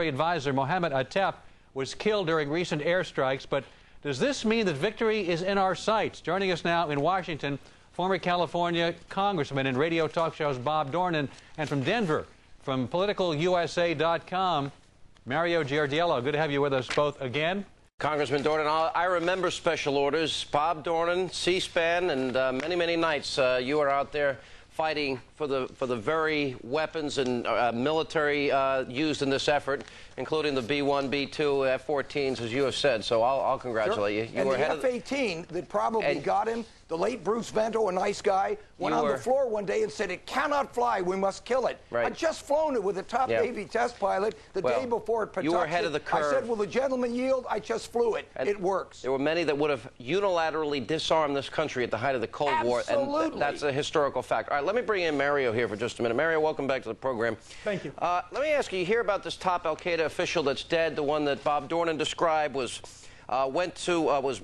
Advisor Mohammed Attep was killed during recent airstrikes, but does this mean that victory is in our sights? Joining us now in Washington, former California Congressman and radio talk shows Bob Dornan, and from Denver, from PoliticalUSA.com, Mario Giardiello. Good to have you with us both again. Congressman Dornan, I remember special orders. Bob Dornan, C-SPAN, and many, many nights you were out there fighting for the very weapons and military used in this effort, including the B-1, B-2, F-14s, as you have said. So I'll congratulate you. You and were the F-18 that probably got him, the late Bruce Vento, a nice guy, went on the floor one day and said, "It cannot fly. We must kill it." Right. I'd just flown it with a top Navy test pilot the day before at Patuxent. You were ahead of the curve. I said, "Will the gentleman yield?" I just flew it. And it works. There were many that would have unilaterally disarmed this country at the height of the Cold War. And that's a historical fact. All right, let me bring in Mario here for just a minute. Mario, welcome back to the program. Thank you. Let me ask you, you hear about this top al-Qaeda official that's dead, the one that Bob Dornan described was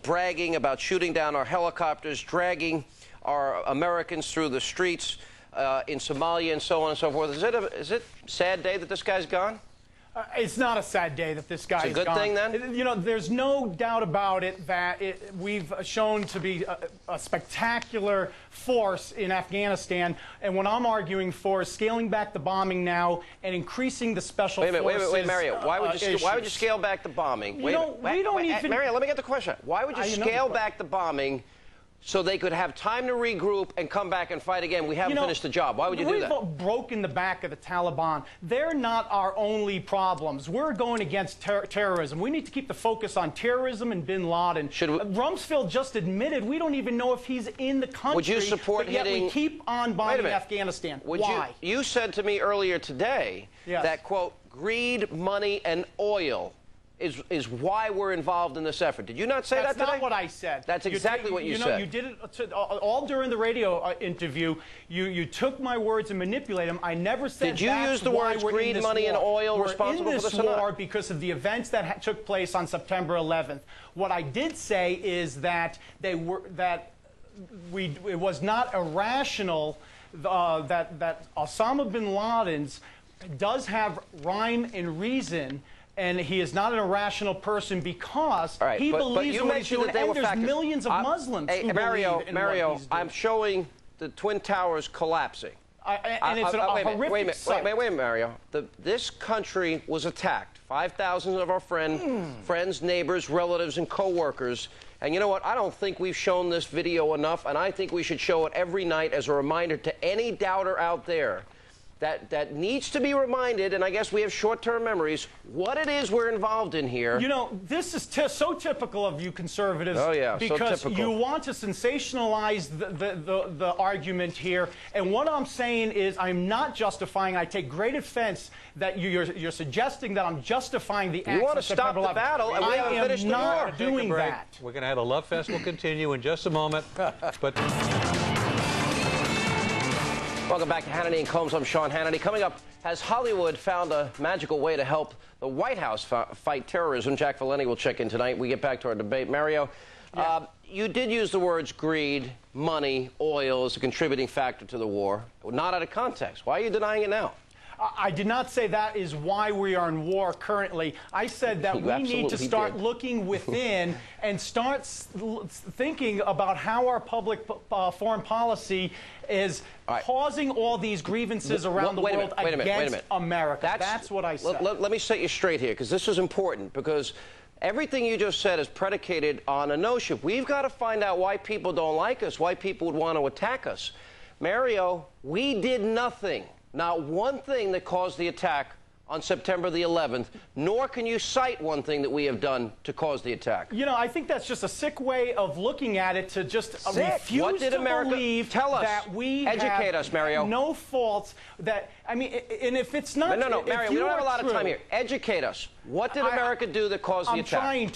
bragging about shooting down our helicopters, dragging our Americans through the streets in Somalia and so on and so forth. Is it a sad day that this guy's gone? It's not a sad day that this guy is gone. It's a good thing, then? You know, there's no doubt about it that we've shown to be a spectacular force in Afghanistan. And what I'm arguing for is scaling back the bombing now and increasing the special forces. Wait, Mario. Why would you scale back the bombing? Mario, let me get the question. Why would you scale back the bombing so they could have time to regroup and come back and fight again? We haven't finished the job. Why would you do that? We've broken the back of the Taliban. They're not our only problems. We're going against terrorism. We need to keep the focus on terrorism and bin Laden. Rumsfeld just admitted we don't even know if he's in the country. Would you support but yet hitting... we keep on bombing Afghanistan. Why? You said to me earlier today that, quote, greed, money, and oil is why we're involved in this effort. Did you not say that today? That's not what I said. That's exactly what you said. You did it all during the radio interview. You took my words and manipulated them. I never said Did you use the words greed, money, and oil responsible for this or not? We're in this war because of the events that took place on September 11th. What I did say is that it was not irrational that Osama bin Laden's does have rhyme and reason. And he is not an irrational person because he believes in what he's doing. And there's millions of Muslims who believe in what he's doing. I'm showing the Twin Towers collapsing. And it's a horrific sight. Wait a minute, Mario. This country was attacked. 5,000 of our friends, neighbors, relatives, and co-workers. And you know what? I don't think we've shown this video enough, and I think we should show it every night as a reminder to any doubter out there that needs to be reminded, and I guess we have short-term memories, what it is we're involved in here. You know, this is so typical of you conservatives. Oh, yeah, because so typical. You want to sensationalize the argument here, and what I'm saying is I'm not justifying. I take great offense that you're suggesting that I'm justifying the acts. You want to stop the battle, and we haven't finished the war. I am not doing that. We're going to have a love fest. We'll continue in just a moment. But welcome back to Hannity and Colmes. I'm Sean Hannity. Coming up, has Hollywood found a magical way to help the White House fight terrorism? Jack Valenti will check in tonight. We get back to our debate. Mario, you did use the words greed, money, oil as a contributing factor to the war. Not out of context. Why are you denying it now? I did not say that is why we are in war currently. I said that we need to start looking within and start thinking about how our public foreign policy is causing all these grievances around the world against America. That's what I said. Let me set you straight here, because this is important, because everything you just said is predicated on a notion. We've got to find out why people don't like us, why people would want to attack us. Mario, we did nothing. Not one thing that caused the attack on September the 11th, nor can you cite one thing that we have done to cause the attack. You know, I think that's just a sick way of looking at it, to just refuse to believe that we have no faults. That, I mean, and if it's not... No, Mario, we don't have a lot of time here. Educate us. What did America do that caused the attack? I'm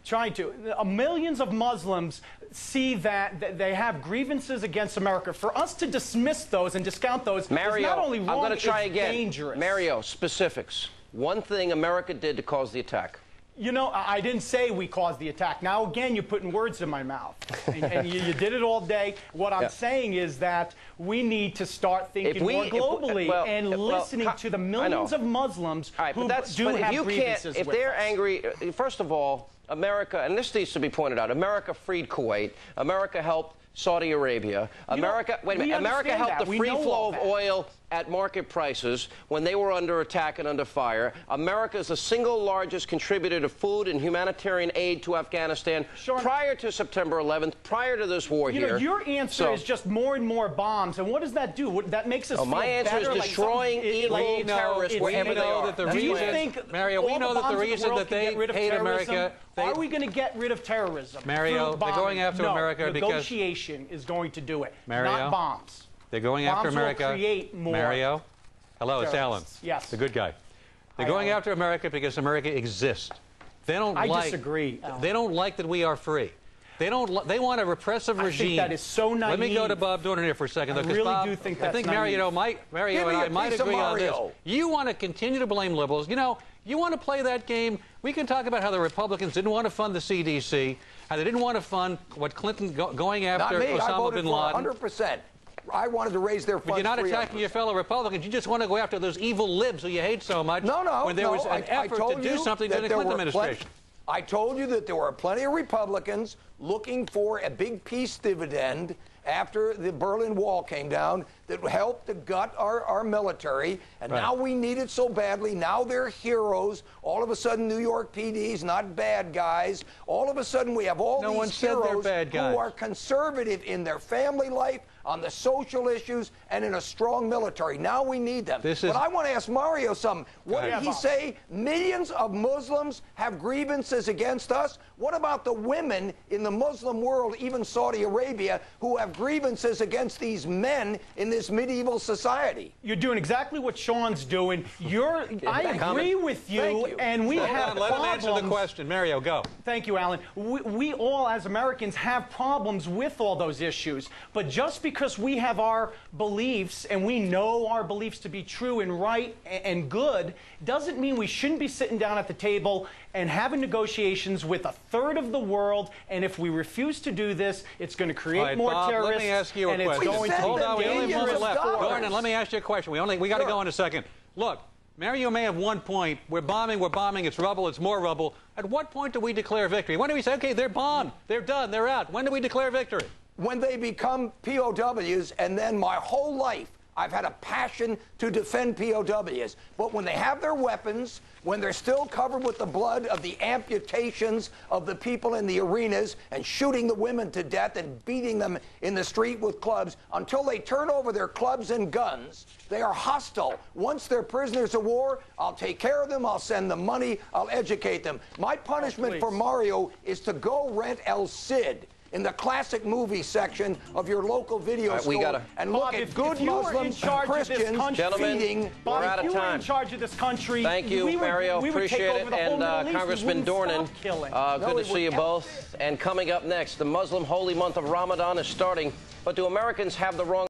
trying to. Millions of Muslims see that they have grievances against America. For us to dismiss those and discount those is not only wrong, it's dangerous. Mario, specifics. One thing America did to cause the attack. You know, I didn't say we caused the attack. Now, again, you're putting words in my mouth. And you did it all day. What I'm saying is that we need to start thinking more globally and listening to the millions of Muslims who do have grievances with us. If they're angry, first of all, America, and this needs to be pointed out, America freed Kuwait. America helped Saudi Arabia. America helped the free flow of oil at market prices when they were under attack and under fire. America is the single largest contributor to food and humanitarian aid to Afghanistan prior to September 11th, prior to this war here. You know, your answer is just more and more bombs. And what does that do? That makes us feel my answer better, is destroying evil terrorists wherever they are. Mario, we know that the reason that they hate America... Are we going to get rid of terrorism? Mario, they're going after America because... negotiation is going to do it, Mario, not bombs. They're going after America. Bombs will create more Mario, hello, it's Alan. Yes. The good guy. They're going after America because America exists. They don't I disagree, Alan. They don't like that we are free. They want a repressive regime. I think that is so naive. Let me go to Bob Dornan here for a second. I really do think that's I think naive. Mario and I might agree on this. You want to continue to blame liberals. You know, you want to play that game. We can talk about how the Republicans didn't want to fund the CDC, how they didn't want to fund what Clinton going after Osama bin Laden. 100%. I wanted to raise their funds. But you're not attacking your fellow Republicans. You just want to go after those evil libs who you hate so much. When there was an effort to do something in the Clinton administration. I told you that there were plenty of Republicans looking for a big peace dividend after the Berlin Wall came down that helped to gut our military. And now we need it so badly. Now they're heroes. All of a sudden, New York PD's not bad guys. All of a sudden, we have all these heroes who are conservative in their family life, on the social issues, and in a strong military. Now we need them. But I want to ask Mario something. What did he say? Millions of Muslims have grievances against us. What about the women in the Muslim world, even Saudi Arabia, who have grievances against these men in this medieval society? You're doing exactly what Sean's doing. I agree with you, and we have problems. Let him answer the question. Mario, go. Thank you, Alan. We all, as Americans, have problems with all those issues. But just because we have our beliefs, and we know our beliefs to be true and right and good, doesn't mean we shouldn't be sitting down at the table and having negotiations with a third of the world. And if we refuse to do this, it's going to create more terrorists. Let me ask you a question. Hold on, we only have a moment left. Dornan, let me ask you a question. We got to go in a second. Look, Mario may have one point. We're bombing, it's rubble, it's more rubble. At what point do we declare victory? When do we say, okay, they're bombed, they're done, they're out? When do we declare victory? When they become POWs, and then my whole life, I've had a passion to defend POWs. But when they have their weapons, when they're still covered with the blood of the amputations of the people in the arenas and shooting the women to death and beating them in the street with clubs, until they turn over their clubs and guns, they are hostile. Once they're prisoners of war, I'll take care of them, I'll send them money, I'll educate them. My punishment for Mario is to go rent El Cid in the classic movie section of your local video store and look at good Muslims and Christians feeding. We're out of time. If you were in charge of this country, thank you, Mario. Appreciate it. And Congressman Dornan, good to see you both. And coming up next, the Muslim holy month of Ramadan is starting. But do Americans have the wrong